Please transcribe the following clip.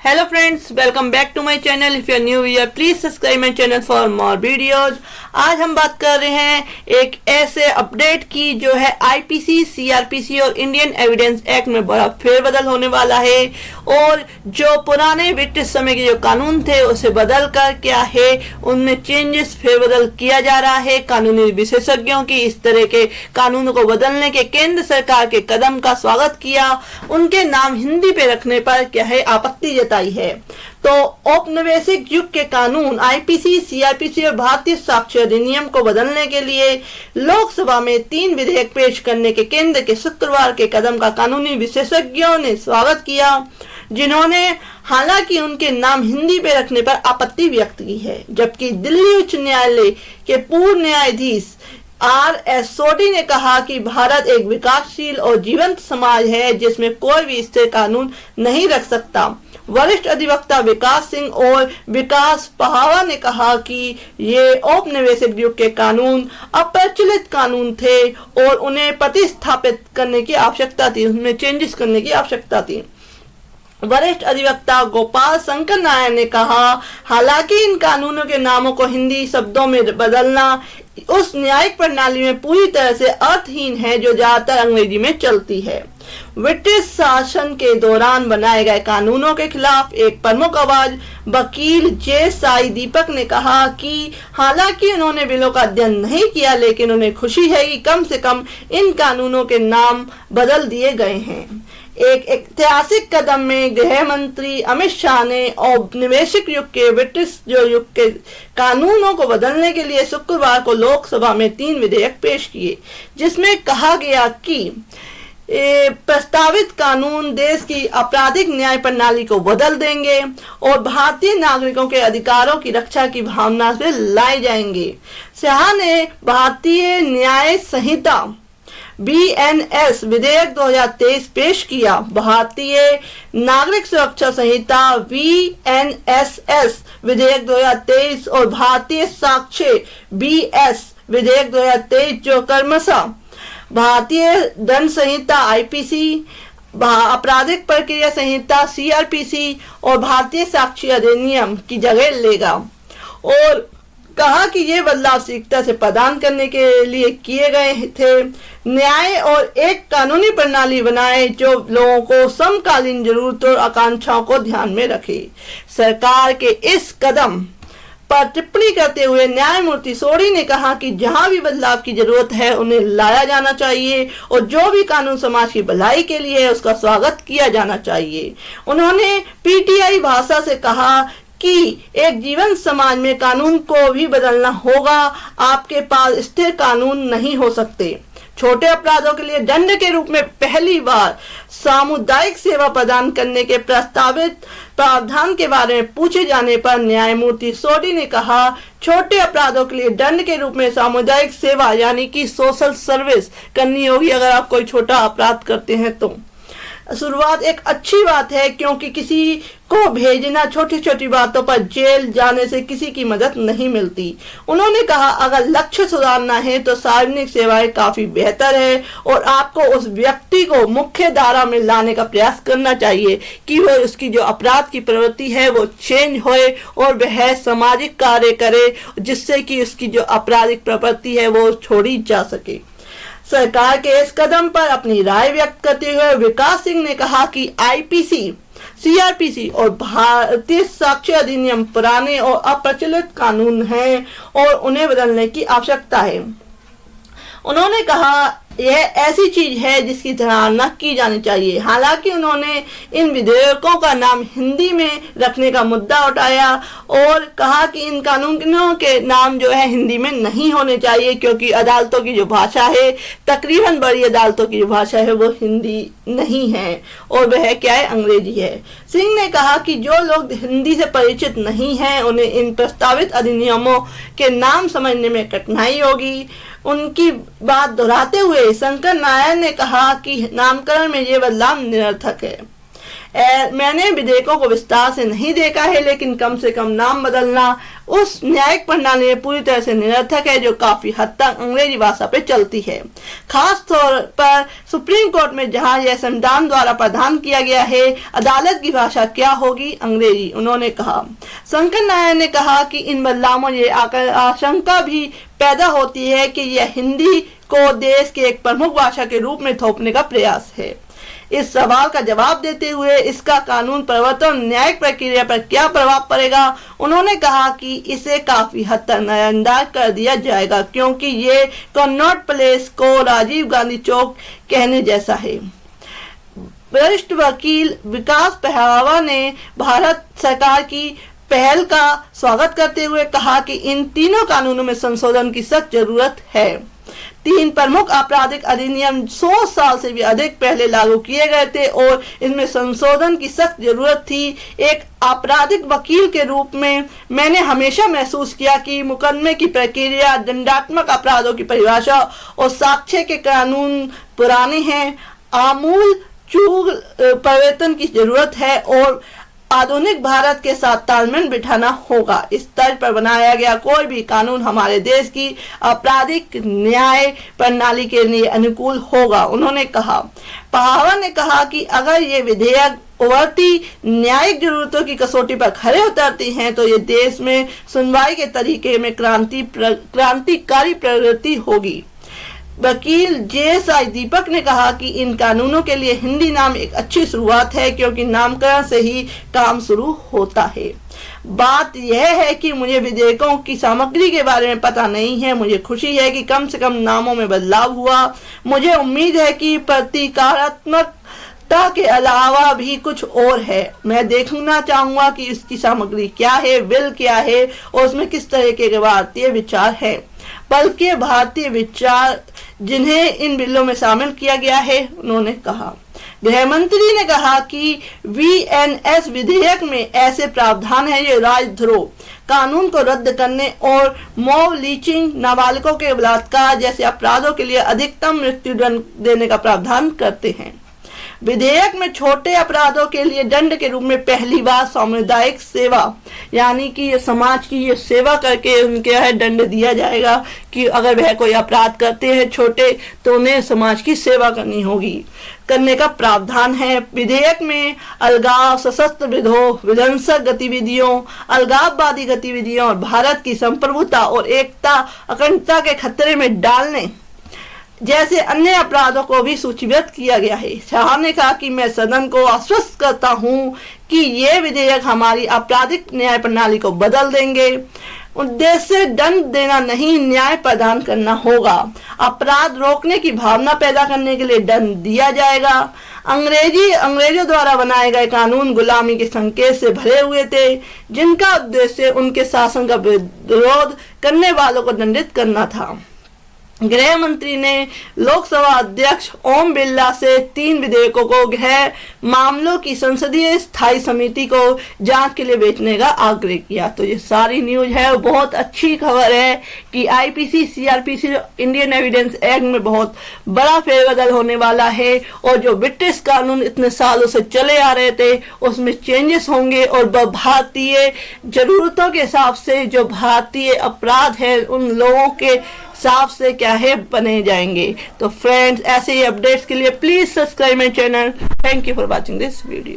Hello friends, welcome back to my channel. If you are new here please subscribe my channel for more videos. आज हम बात कर रहे हैं एक ऐसे अपडेट की जो है आईपीसी, सीआरपीसी और इंडियन एविडेंस एक्ट में बड़ा फेरबदल होने वाला है। और जो पुराने ब्रिटिश समय के जो कानून थे उसे बदल कर क्या है उनमें चेंजेस, फेरबदल किया जा रहा है। कानूनी विशेषज्ञों की इस तरह के कानूनों को बदलने के केंद्र सरकार के कदम का स्वागत किया। उनके नाम हिंदी पे रखने पर क्या है आपत्ति जताई है। तो औपनिवेशिक युग के कानून आईपीसी, सीआरपीसी और भारतीय साक्ष्य अधिनियम को बदलने के लिए लोकसभा में 3 विधेयक पेश करने के केंद्र के शुक्रवार के कदम का कानूनी विशेषज्ञों ने स्वागत किया, जिन्होंने हालांकि उनके नाम हिंदी पे रखने पर आपत्ति व्यक्त की है। जबकि दिल्ली उच्च न्यायालय के पूर्व न्यायाधीश RS सोडी ने कहा कि भारत एक विकासशील और जीवंत समाज है जिसमें कोई भी स्थिर कानून नहीं रख सकता। वरिष्ठ अधिवक्ता विकास सिंह और विकास पहावा ने कहा कि ये औपनिवेशिक युग के कानून अप्रचलित कानून थे और उन्हें प्रतिस्थापित करने की आवश्यकता थी, उनमें चेंजेस करने की आवश्यकता थी। वरिष्ठ अधिवक्ता गोपाल शंकर नायर ने कहा, हालांकि इन कानूनों के नामों को हिंदी शब्दों में बदलना उस न्यायिक प्रणाली में पूरी तरह से अर्थहीन है जो ज्यादातर अंग्रेजी में चलती है। ब्रिटिश शासन के दौरान बनाए गए कानूनों के खिलाफ एक प्रमुख आवाज वकील जे साई दीपक ने कहा कि हालांकि उन्होंने बिलों का अध्ययन नहीं किया, लेकिन उन्हें खुशी है कि कम से कम इन कानूनों के नाम बदल दिए गए हैं। एक ऐतिहासिक कदम में गृह मंत्री अमित शाह ने औपनिवेशिक युग के ब्रिटिश युग के कानूनों को बदलने के लिए शुक्रवार को लोकसभा में 3 विधेयक पेश किए, जिसमें कहा गया कि प्रस्तावित कानून देश की आपराधिक न्याय प्रणाली को बदल देंगे और भारतीय नागरिकों के अधिकारों की रक्षा की भावना से लाए जाएंगे। शाह ने भारतीय न्याय संहिता BNS विधेयक 2023 पेश किया, भारतीय नागरिक सुरक्षा संहिता VNSS विधेयक 2023 और भारतीय साक्ष्य BS विधेयक 2023 जो क्रमशः भारतीय दंड संहिता IPC, आपराधिक प्रक्रिया संहिता CRPC और भारतीय साक्ष्य अधिनियम की जगह लेगा। और कहा कि ये बदलाव शीघ्रता से प्रदान करने के लिए किए गए थे, न्याय और एक कानूनी प्रणाली बनाए जो लोगों को समकालीन जरूरतों और आकांक्षाओं को ध्यान में रखे। सरकार के इस कदम पर टिप्पणी करते हुए न्यायमूर्ति सोडी ने कहा कि जहां भी बदलाव की जरूरत है उन्हें लाया जाना चाहिए और जो भी कानून समाज की भलाई के लिए है उसका स्वागत किया जाना चाहिए। उन्होंने PTI भाषा से कहा कि एक जीवन समाज में कानून को भी बदलना होगा, आपके पास स्थिर कानून नहीं हो सकते। छोटे अपराधों के लिए दंड के रूप में पहली बार सामुदायिक सेवा प्रदान करने के प्रस्तावित प्रावधान के बारे में पूछे जाने पर न्यायमूर्ति सोडी ने कहा, छोटे अपराधों के लिए दंड के रूप में सामुदायिक सेवा यानी कि सोशल सर्विस करनी होगी अगर आप कोई छोटा अपराध करते हैं तो। शुरुआत एक अच्छी बात है क्योंकि किसी को भेजना छोटी छोटी बातों पर जेल जाने से किसी की मदद नहीं मिलती। उन्होंने कहा, अगर लक्ष्य सुधारना है तो सार्वजनिक सेवाएं काफी बेहतर है और आपको उस व्यक्ति को मुख्य धारा में लाने का प्रयास करना चाहिए कि वो उसकी जो अपराध की प्रवृत्ति है वो चेंज होए और वह सामाजिक कार्य करे जिससे कि उसकी जो आपराधिक प्रवृत्ति है वो छोड़ी जा सके। सरकार के इस कदम पर अपनी राय व्यक्त करते हुए विकास सिंह ने कहा कि IPC, CRPC और भारतीय साक्ष्य अधिनियम पुराने और अप्रचलित कानून हैं और उन्हें बदलने की आवश्यकता है। उन्होंने कहा, यह ऐसी चीज है जिसकी सराहना की जानी चाहिए। हालांकि उन्होंने इन विधेयकों का नाम हिंदी में रखने का मुद्दा उठाया और कहा कि इन कानूनों के नाम जो है हिंदी में नहीं होने चाहिए क्योंकि अदालतों की जो भाषा है, तकरीबन बड़ी अदालतों की जो भाषा है वो हिंदी नहीं है और वह क्या है, अंग्रेजी है। सिंह ने कहा कि जो लोग हिंदी से परिचित नहीं हैं उन्हें इन प्रस्तावित अधिनियमों के नाम समझने में कठिनाई होगी। उनकी बात दोहराते हुए शंकर नायर ने कहा कि नामकरण में ये बदलाव निरर्थक है। मैंने विधेयकों को विस्तार से नहीं देखा है, लेकिन कम से कम नाम बदलना उस न्यायिक प्रणाली में पूरी तरह से निरर्थक है जो काफी हद तक अंग्रेजी भाषा पे चलती है, खास तौर पर सुप्रीम कोर्ट में जहां यह संविधान द्वारा प्रदान किया गया है। अदालत की भाषा क्या होगी? अंग्रेजी, उन्होंने कहा। शंकर नारायण ने कहा कि इन बदलावों ये आशंका भी पैदा होती है कि यह हिंदी को देश के एक प्रमुख भाषा के रूप में थोपने का प्रयास है। इस सवाल का जवाब देते हुए इसका कानून प्रवर्तन न्यायिक प्रक्रिया पर क्या प्रभाव पड़ेगा, उन्होंने कहा कि इसे काफी हद तक नजरअंदाज कर दिया जाएगा क्योंकि ये कनॉट प्लेस को राजीव गांधी चौक कहने जैसा है। वरिष्ठ वकील विकास पहलवा ने भारत सरकार की पहल का स्वागत करते हुए कहा कि इन तीनों कानूनों में संशोधन की सख्त जरूरत है। 3 प्रमुख आपराधिक अधिनियम 100 साल से भी अधिक पहले लागू किए गए थे और इसमें संशोधन की सख्त जरूरत थी। एक आपराधिक वकील के रूप में मैंने हमेशा महसूस किया कि मुकदमे की प्रक्रिया, दंडात्मक अपराधों की परिभाषा और साक्ष्य के कानून पुराने हैं। आमूल चूल परिवर्तन की जरूरत है और आधुनिक भारत के साथ तालमेल बिठाना होगा। इस तर्ज पर बनाया गया कोई भी कानून हमारे देश की आपराधिक न्याय प्रणाली के लिए अनुकूल होगा, उन्होंने कहा। पहलवा ने कहा कि अगर ये विधेयक उभरती न्यायिक जरूरतों की कसौटी पर खरे उतरती हैं तो ये देश में सुनवाई के तरीके में क्रांतिकारी प्रगति होगी। वकील JSI दीपक ने कहा कि इन कानूनों के लिए हिंदी नाम एक अच्छी शुरुआत है क्योंकि नामकरण से ही काम शुरू होता है। बात यह है कि मुझे विधेयकों की सामग्री के बारे में पता नहीं है। मुझे खुशी है कि कम से कम नामों में बदलाव हुआ। मुझे उम्मीद है कि प्रतीकात्मकता के अलावा भी कुछ और है। मैं देखना चाहूंगा कि इसकी सामग्री क्या है, बिल क्या है और उसमें किस तरह के भारतीय विचार है, बल्कि भारतीय विचार जिन्हें इन बिलों में शामिल किया गया है, उन्होंने कहा। गृह मंत्री ने कहा कि VNS विधेयक में ऐसे प्रावधान है जो राजद्रोह कानून को रद्द करने और मॉब लिंचिंग, नाबालिगों के बलात्कार जैसे अपराधों के लिए अधिकतम मृत्युदंड देने का प्रावधान करते हैं। विधेयक में छोटे अपराधों के लिए दंड के रूप में पहली बार सामुदायिक सेवा, यानी कि समाज की ये सेवा करके उनके है दंड दिया जाएगा कि अगर वह कोई अपराध करते हैं छोटे तो उन्हें समाज की सेवा करने का प्रावधान है। विधेयक में अलगाव, सशस्त्र विद्रोह, विध्वंसक गतिविधियों, अलगाववादी गतिविधियों और भारत की संप्रभुता और एकता अखंडता के खतरे में डालने जैसे अन्य अपराधों को भी सूचीबद्ध किया गया है। शाह ने कहा कि मैं सदन को आश्वस्त करता हूं कि ये विधेयक हमारी आपराधिक न्याय प्रणाली को बदल देंगे। उद्देश्य दंड देना नहीं, न्याय प्रदान करना होगा। अपराध रोकने की भावना पैदा करने के लिए दंड दिया जाएगा। अंग्रेजों द्वारा बनाए गए कानून गुलामी के संकेत से भरे हुए थे, जिनका उद्देश्य उनके शासन का विरोध करने वालों को दंडित करना था। गृह मंत्री ने लोकसभा अध्यक्ष ओम बिरला से 3 विधेयकों को गृह मामलों की संसदीय स्थायी समिति को जांच के लिए भेजने का आग्रह किया। तो ये सारी न्यूज है, बहुत अच्छी खबर है कि IPC CRPC Indian evidence act में बहुत बड़ा फेरबदल होने वाला है और जो ब्रिटिश कानून इतने सालों से चले आ रहे थे उसमें चेंजेस होंगे और भारतीय जरूरतों के हिसाब से जो भारतीय अपराध है उन लोगों के हिसाब से क्या है बने जाएंगे। तो फ्रेंड्स, ऐसे ही अपडेट्स के लिए please subscribe my channel. Thank you for watching this video.